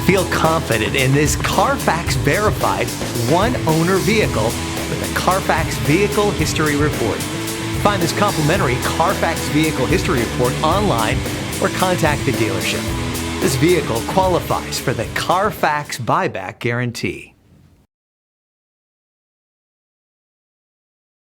Feel confident in this CARFAX verified one-owner vehicle with a CARFAX Vehicle History Report. Find this complimentary CARFAX Vehicle History Report online or contact the dealership. This vehicle qualifies for the CARFAX buyback guarantee.